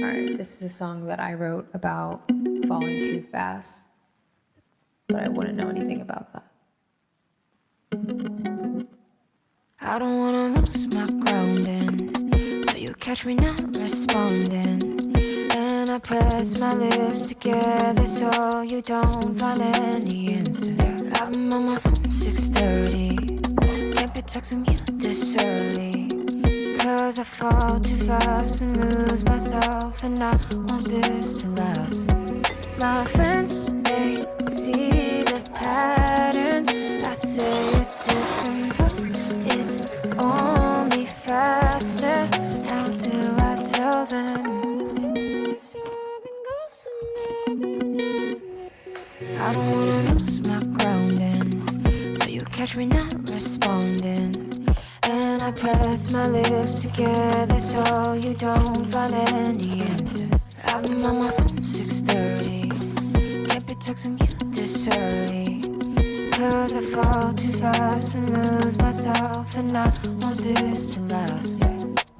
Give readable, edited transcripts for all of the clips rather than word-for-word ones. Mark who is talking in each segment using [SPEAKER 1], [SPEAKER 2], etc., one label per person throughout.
[SPEAKER 1] Alright, this is a song that I wrote about falling too fast, but I wouldn't know anything about that.
[SPEAKER 2] I don't wanna lose my grounding, so you catch me not responding. And I press my lips together so you don't find any answer. I've been on my phone 6:30, can't be texting you this early, 'cause I fall too fast and lose myself, and I want this to last. My friends, they see the patterns. I say it's different, but it's only faster. How do I tell them? I don't wanna lose my grounding, so you catch me not responding. And I press my lips together so you don't find any answers. I've been on my phone 6:30, can't be texting you this early, 'cause I fall too fast and lose myself, and I want this to last.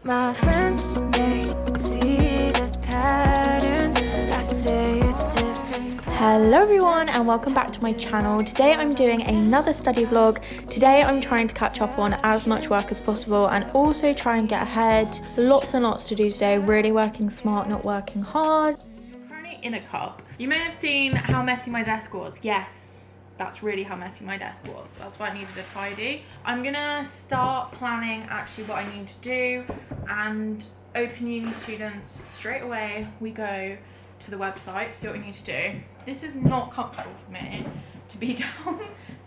[SPEAKER 2] My friends, they see the patterns. I say it's different.
[SPEAKER 3] Hello everyone and welcome back to my channel. Today I'm doing another study vlog. Today I'm trying to catch up on as much work as possible and also try and get ahead. Lots and lots to do today. Really working smart, not working hard. I'm currently in a cup. You may have seen how messy my desk was. Yes, that's really how messy my desk was. That's why I needed a tidy. I'm gonna start planning actually what I need to do, and Open Uni students, straight away we go to the website to see what we need to do. This is not comfortable for me to be down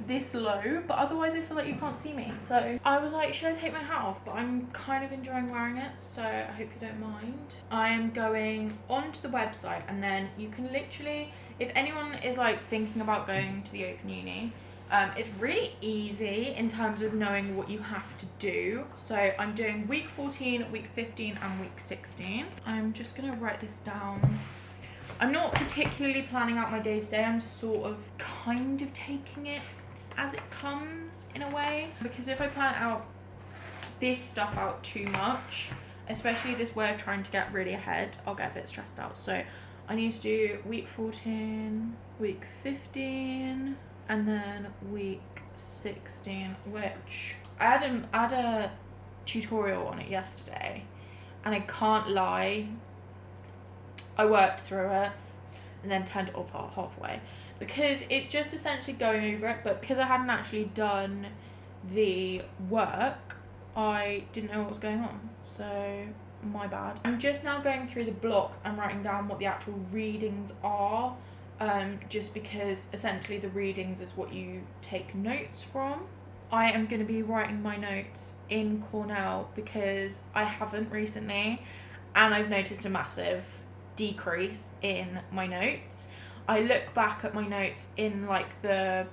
[SPEAKER 3] this low, but otherwise I feel like you can't see me. So I was like, should I take my hat off? But I'm kind of enjoying wearing it, so I hope you don't mind. I am going onto the website, and then you can literally, if anyone is like thinking about going to the Open Uni, it's really easy in terms of knowing what you have to do. So I'm doing week 14, week 15 and week 16. I'm just gonna write this down. I'm not particularly planning out my day to day. I'm sort of kind of taking it as it comes in a way, because if I plan out this stuff out too much, especially this way of trying to get really ahead, I'll get a bit stressed out. So I need to do week 14, week 15 and then week 16, which I had a tutorial on it yesterday, and I can't lie, I worked through it and then turned it off halfway, because it's just essentially going over it, but because I hadn't actually done the work, I didn't know what was going on, so my bad. I'm just now going through the blocks and writing down what the actual readings are, just because essentially the readings is what you take notes from. I am going to be writing my notes in Cornell because I haven't recently, and I've noticed a massive decrease in my notes. I look back at my notes in like the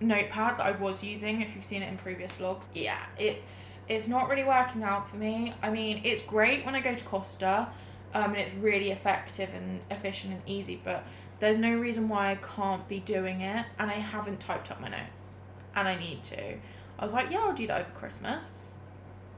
[SPEAKER 3] notepad that I was using, if you've seen it in previous vlogs. Yeah, it's not really working out for me. I mean, it's great when I go to Costa, and it's really effective and efficient and easy, but there's no reason why I can't be doing it, and I haven't typed up my notes, and I need to. I was like, yeah, I'll do that over Christmas.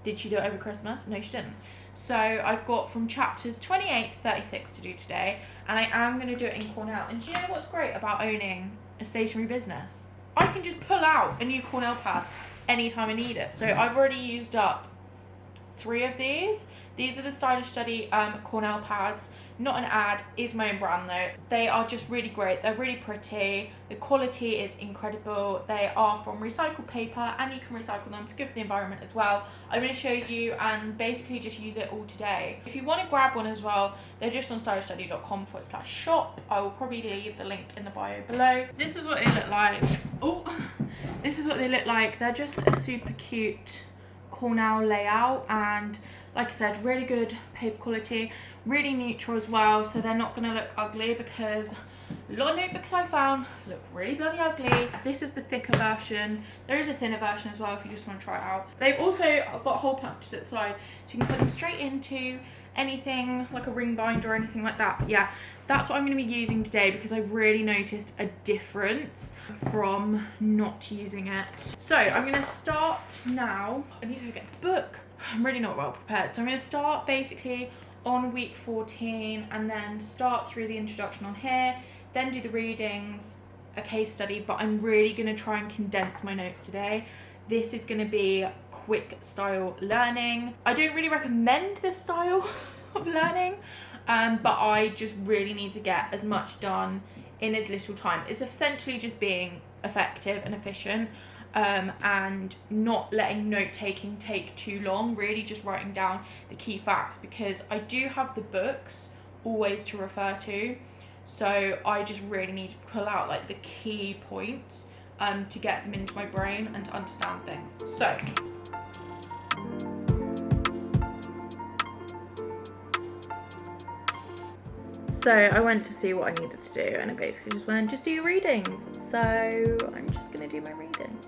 [SPEAKER 3] Did she do it over Christmas? No, she didn't. So I've got from chapters 28 to 36 to do today, and I am going to do it in Cornell. And do you know what's great about owning a stationery business? I can just pull out a new Cornell pad anytime I need it. So I've already used up 3 of these. These are the Stylish Study Cornell pads. Not an ad, is my own brand though. They are just really great. They're really pretty. The quality is incredible. They are from recycled paper, and you can recycle them. It's good for the environment as well. I'm going to show you and basically just use it all today. If you want to grab one as well, they're just on stylishstudy.com/shop. I will probably leave the link in the bio below. This is what they look like. Oh, this is what they look like. They're just a super cute Cornell layout, and like I said, really good paper quality, really neutral as well, so they're not going to look ugly, because a lot of notebooks I found look really bloody ugly. This is the thicker version. There is a thinner version as well if you just want to try it out. They've also got hole punches at the side, so you can put them straight into anything like a ring binder or anything like that. Yeah, that's what I'm going to be using today, because I've really noticed a difference from not using it. So I'm going to start now. I need to go get the book. I'm really not well prepared, so I'm going to start basically on week 14 and then start through the introduction on here, then do the readings, a case study, but I'm really going to try and condense my notes today. This is going to be quick style learning. I don't really recommend this style of learning, but I just really need to get as much done in as little time. It's essentially just being effective and efficient, and not letting note taking take too long, really just writing down the key facts, because I do have the books always to refer to, so I just really need to pull out like the key points to get them into my brain and to understand things. So I went to see what I needed to do, and it basically just went, just do your readings. So I'm just gonna do my reading.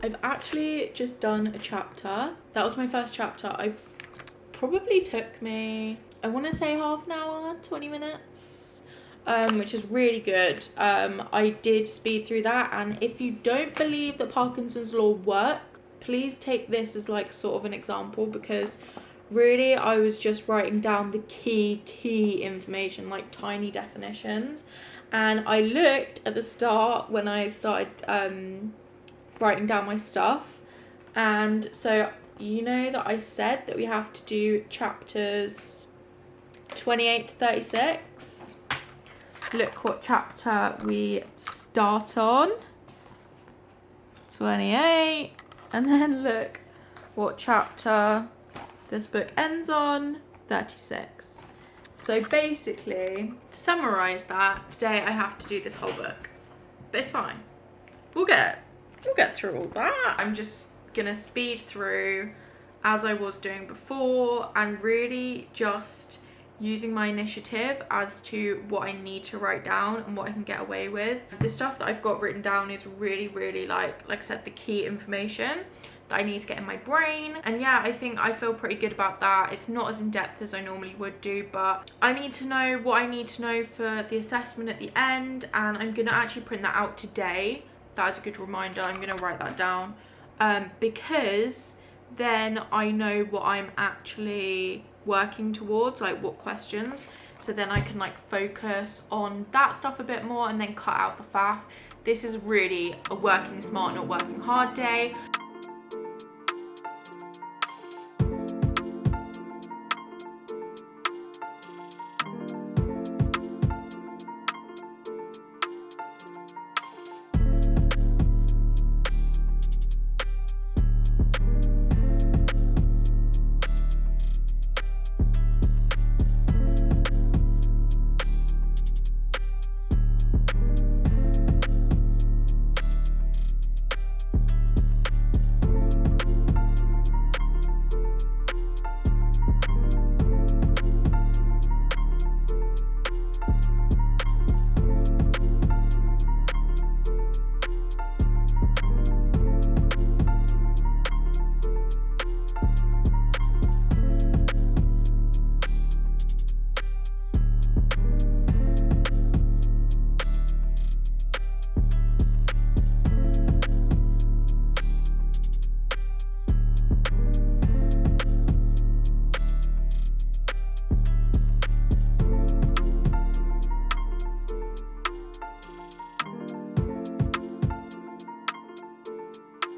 [SPEAKER 3] I've actually just done a chapter. That was my first chapter. I've probably took me, I want to say half an hour, 20 minutes, which is really good. I did speed through that, and if you don't believe that Parkinson's law works, please take this as like sort of an example, because really I was just writing down the key information, like tiny definitions. And I looked at the start when I started writing down my stuff, and so you know that I said that we have to do chapters 28 to 36. Look what chapter we start on, 28, and then look what chapter this book ends on, 36. So basically, to summarize that, today I have to do this whole book, but it's fine. We'll get through all that. I'm just gonna speed through as I was doing before, and really just using my initiative as to what I need to write down and what I can get away with. The stuff that I've got written down is really like I said, the key information that I need to get in my brain. And yeah, I think I feel pretty good about that. It's not as in-depth as I normally would do, but I need to know what I need to know for the assessment at the end, and I'm gonna actually print that out today. That is a good reminder. I'm gonna write that down, because then I know what I'm actually working towards, like what questions, so then I can like focus on that stuff a bit more and then cut out the faff. This is really a working smart, not working hard day.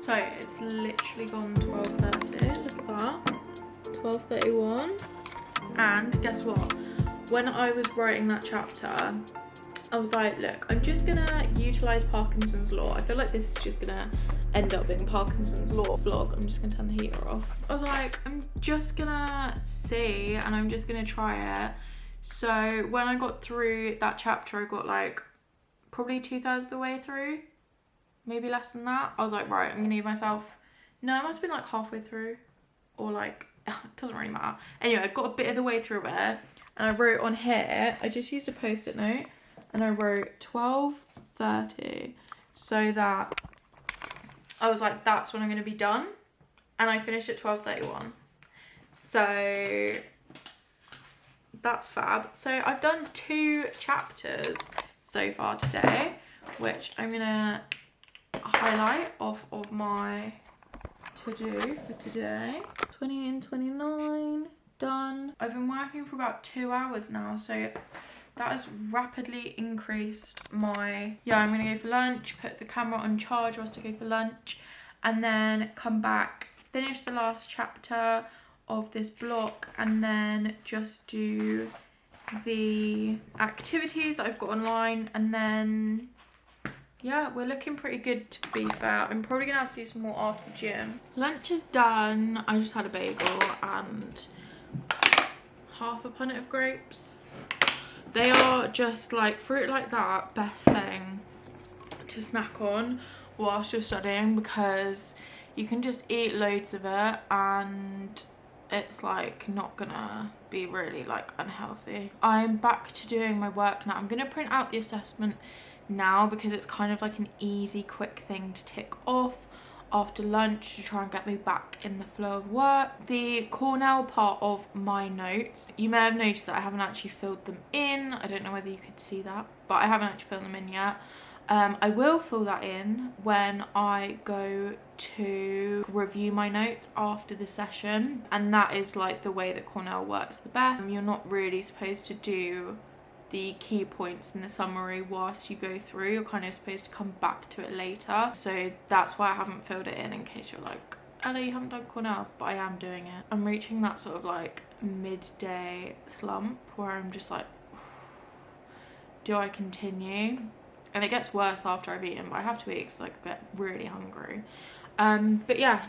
[SPEAKER 3] So it's literally gone 12:30, look at that, 12:31, and guess what? when I was writing that chapter, I was like, look, I'm just gonna utilize Parkinson's law. I feel like this is just gonna end up being Parkinson's law vlog. I'm just gonna turn the heater off. I was like, I'm just gonna see and I'm just gonna try it. So when I got through that chapter, I got like probably 2/3 of the way through, maybe less than that. I was like, right, I'm gonna give myself, no, it must have been like halfway through, or like, it doesn't really matter. Anyway, I got a bit of the way through it, and I wrote on here, I just used a post-it note, and I wrote 12:30, so that I was like, that's when I'm gonna be done, and I finished at 12:31. So that's fab. So I've done 2 chapters so far today, which I'm gonna highlight off of my to-do for today. 20 and 29 done. I've been working for about 2 hours now, so that has rapidly increased my, yeah, I'm gonna go for lunch, put the camera on charge whilst I go for lunch, and then come back, finish the last chapter of this block, and then just do the activities that I've got online, and then yeah, we're looking pretty good, to be fair. I'm probably gonna have to do some more after the gym. Lunch is done. I just had a bagel and half a punnet of grapes. They are just like fruit like that, best thing to snack on whilst you're studying, because you can just eat loads of it and it's like not gonna be really like unhealthy. I'm back to doing my work now. I'm gonna print out the assessment now because it's kind of like an easy, quick thing to tick off after lunch to try and get me back in the flow of work. The Cornell part of my notes, you may have noticed that I haven't actually filled them in. I don't know whether you could see that, but I haven't actually filled them in yet. I will fill that in when I go to review my notes after the session, and that is like the way that Cornell works the best. You're not really supposed to do the key points in the summary whilst you go through. You're kind of supposed to come back to it later, so that's why I haven't filled it in case you're like, Ella, you haven't done Cornell, but I am doing it. I'm reaching that sort of like midday slump where I'm just like, do I continue? And it gets worse after I've eaten, but I have to eat because like, I get really hungry. But yeah,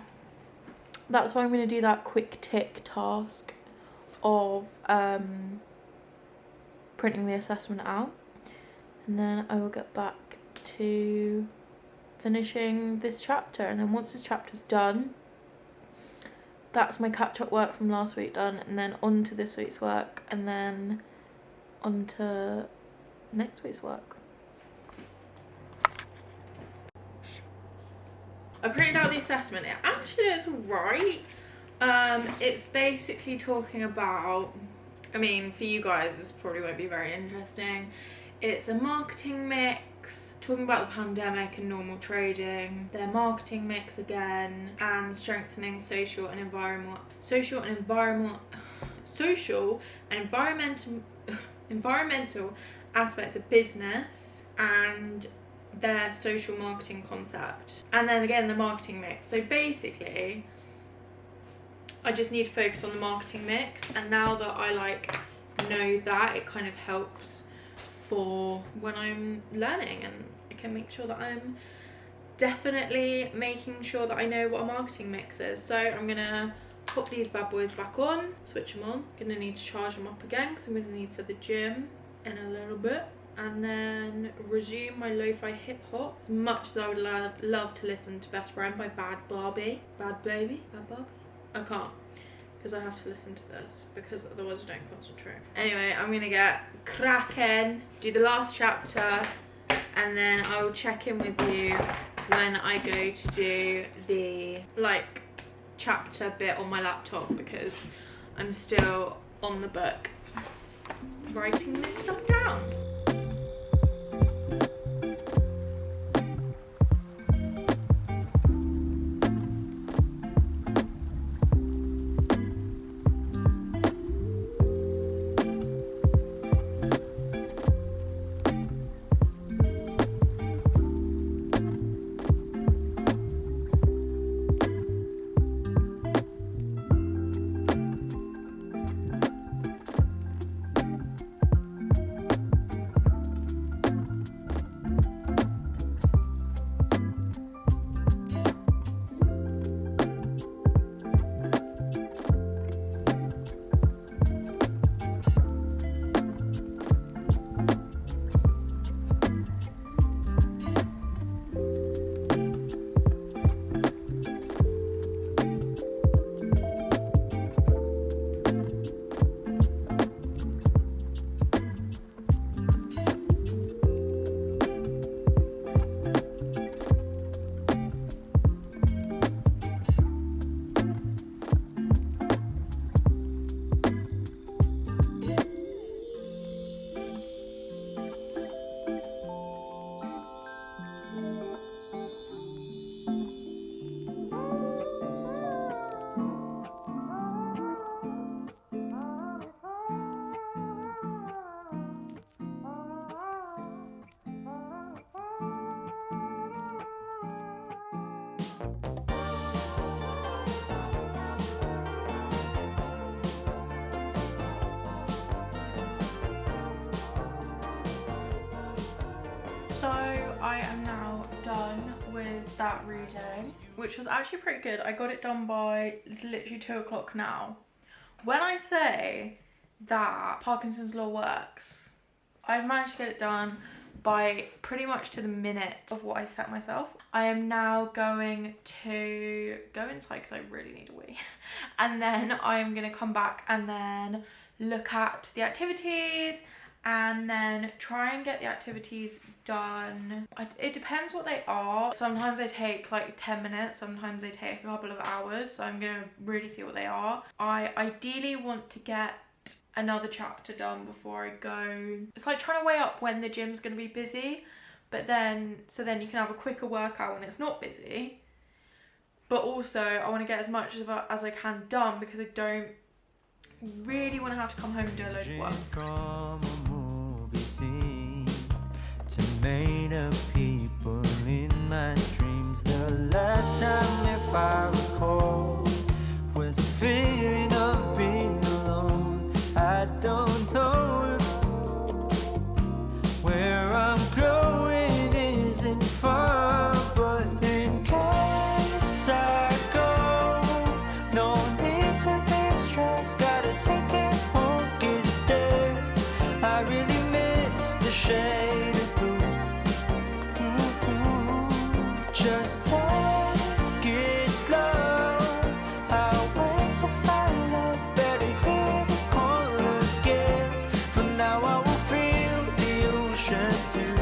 [SPEAKER 3] that's why I'm going to do that quick tick task of printing the assessment out, and then I will get back to finishing this chapter. And then once this chapter's done, that's my catch-up work from last week done, and then on to this week's work, and then on to next week's work. I printed out the assessment. It actually is right. It's basically talking about, I mean, for you guys this probably won't be very interesting. It's a marketing mix, talking about the pandemic and normal trading, their marketing mix again, and strengthening social and environmental aspects of business and their social marketing concept, and then again the marketing mix. So basically I just need to focus on the marketing mix, and now that I like know that, it kind of helps for when I'm learning, and I can make sure that I'm definitely making sure that I know what a marketing mix is. So I'm gonna pop these bad boys back on, switch them on. Gonna need to charge them up again because I'm gonna need for the gym in a little bit, and then resume my lo-fi hip hop. As much as I would love to listen to Best Friend by Bad Barbie. I can't, because I have to listen to this, because otherwise I don't concentrate. Anyway, I'm gonna get cracking, do the last chapter, and then I will check in with you when I go to do the like chapter bit on my laptop, because I'm still on the book writing this stuff down. that reading, which was actually pretty good. I got it done by, it's literally 2 o'clock now. When I say that Parkinson's law works, I've managed to get it done by pretty much to the minute of what I set myself. I am now going to go inside because I really need a wee. And then I am going to come back and then look at the activities and then try and get the activities done. It depends what they are. Sometimes they take like 10 minutes, sometimes they take a couple of hours. So I'm gonna really see what they are. I ideally want to get another chapter done before I go. It's like trying to weigh up when the gym's gonna be busy, but then, so then you can have a quicker workout when it's not busy. But also I wanna get as much as I can done because I don't really wanna have to come home and do a load of work.
[SPEAKER 4] To made of people in my dreams. The last time, if I recall, was a feeling of being alone. I don't know if where I'm going isn't far, but in case I go, no need to be stressed. Gotta take it home, it's there. I really miss the shade. Just take it slow. I'll wait to find love. Better hear the call again. For now I will feel the ocean view.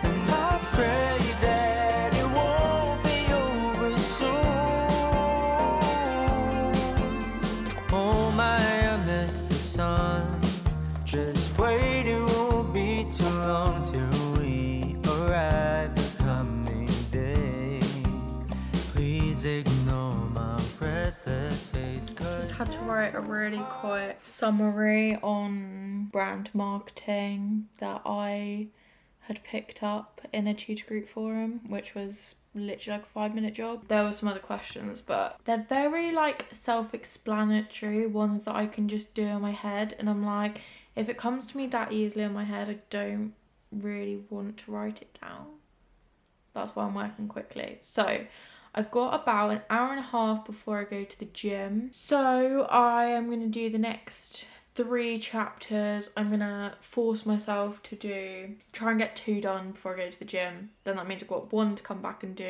[SPEAKER 4] And I pray that it won't be over soon. Oh my, I miss the sun. Just wait, it won't be too long till we arrive the coming day. Please ignore my restless face.
[SPEAKER 3] Just had to write a really quick summary on brand marketing that I had picked up in a tutor group forum, which was literally like a 5-minute job. There were some other questions, but they're very like self-explanatory ones that I can just do in my head, and I'm like, if it comes to me that easily in my head, I don't really want to write it down. That's why I'm working quickly. So I've got about an hour and a half before I go to the gym. So I am going to do the next 3 chapters. I'm going to force myself to try and get 2 done before I go to the gym. Then that means I've got 1 to come back and do,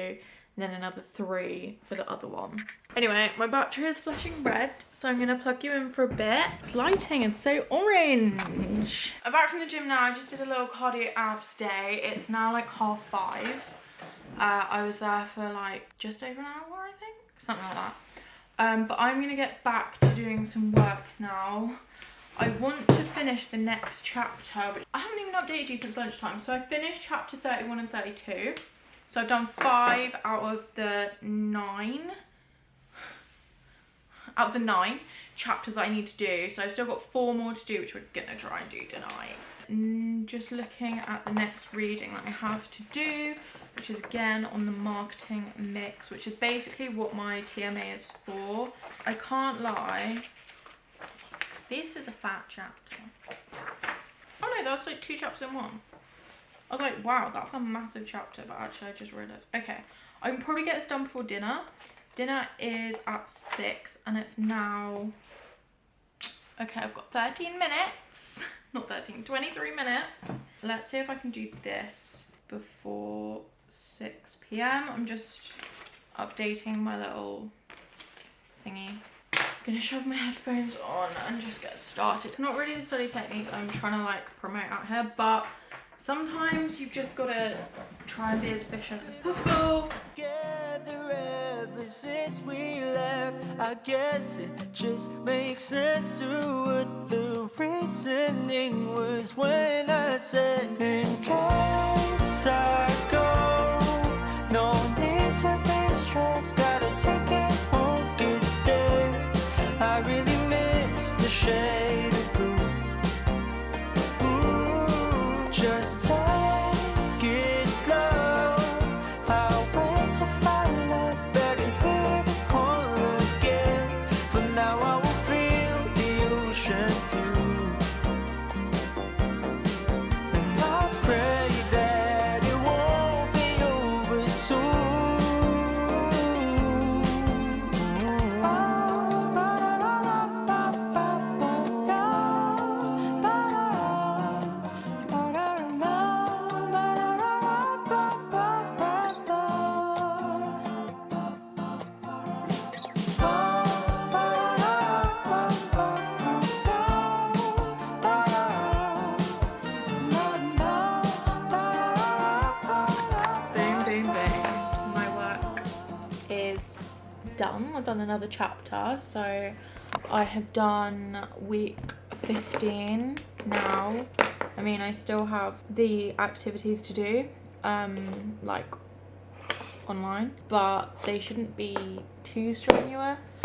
[SPEAKER 3] and then another 3 for the other one. Anyway, my battery is flashing red, so I'm gonna plug you in for a bit. This lighting is so orange. I'm back from the gym now. I just did a little cardio abs day. It's now like 5:30. I was there for like just over an hour, I think, something like that. But I'm gonna get back to doing some work now. I want to finish the next chapter, which I haven't even updated you since lunchtime. So I finished chapter 31 and 32. So I've done 5 out of the 9 chapters that I need to do. So I've still got 4 more to do, which we're gonna try and do tonight. Just looking at the next reading that I have to do, which is again on the marketing mix, which is basically what my TMA is for. I can't lie, this is a fat chapter. Oh no, that's like 2 chapters in one. I was like, wow, that's a massive chapter, but actually I just realised. Okay, I can probably get this done before dinner. Dinner is at 6 and it's now... Okay, I've got 13 minutes. Not 13, 23 minutes. Let's see if I can do this before 6 p.m. I'm just updating my little thingy. Gonna shove my headphones on and just get started. It's not really the study technique I'm trying to like promote out here, but sometimes you've just got to try and be as efficient as possible.
[SPEAKER 4] Together ever since we left, I guess it just makes sense to what the reasoning was when I said, in case I go, no need to be stressed, gotta take it home, it's there. I really miss the shade of blue. Ooh, just take it slow. I'll wait to find love. Better hear the call again. For now I will feel the ocean view. And I pray that it won't
[SPEAKER 3] done. I've done another chapter, so I have done week 15 now. I mean, I still have the activities to do, like online, but they shouldn't be too strenuous.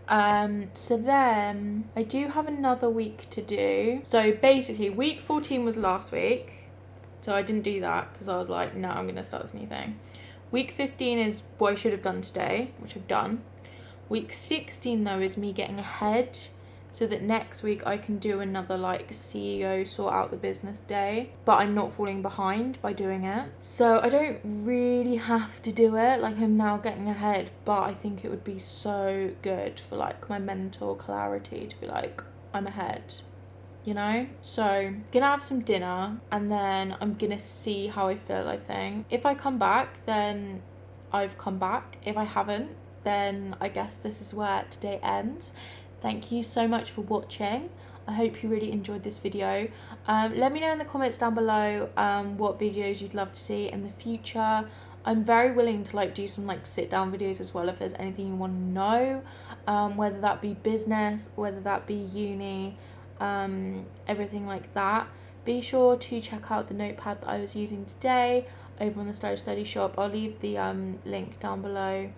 [SPEAKER 3] So then I do have another week to do. So basically week 14 was last week, so I didn't do that because I was like, no, I'm gonna start this new thing. Week 15 is what I should have done today, which I've done. Week 16 though is me getting ahead, so that next week I can do another like CEO sort out the business day, but I'm not falling behind by doing it. So I don't really have to do it, like I'm now getting ahead, but I think it would be so good for like my mental clarity to be like, I'm ahead, you know? So gonna have some dinner and then I'm gonna see how I feel. I think if I come back, then I've come back. If I haven't, then I guess this is where today ends. Thank you so much for watching. I hope you really enjoyed this video. Let me know in the comments down below what videos you'd love to see in the future. I'm very willing to like do some like sit down videos as well if there's anything you want to know, whether that be business, whether that be uni, everything like that. Be sure to check out the notepad that I was using today over on the Stylish Study shop. I'll leave the link down below.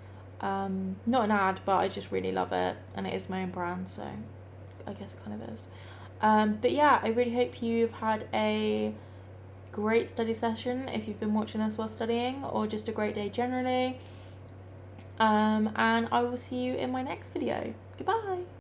[SPEAKER 3] Not an ad, but I just really love it and it is my own brand, so I guess it kind of is. But yeah, I really hope you've had a great study session if you've been watching this while studying, or just a great day generally, and I will see you in my next video. Goodbye.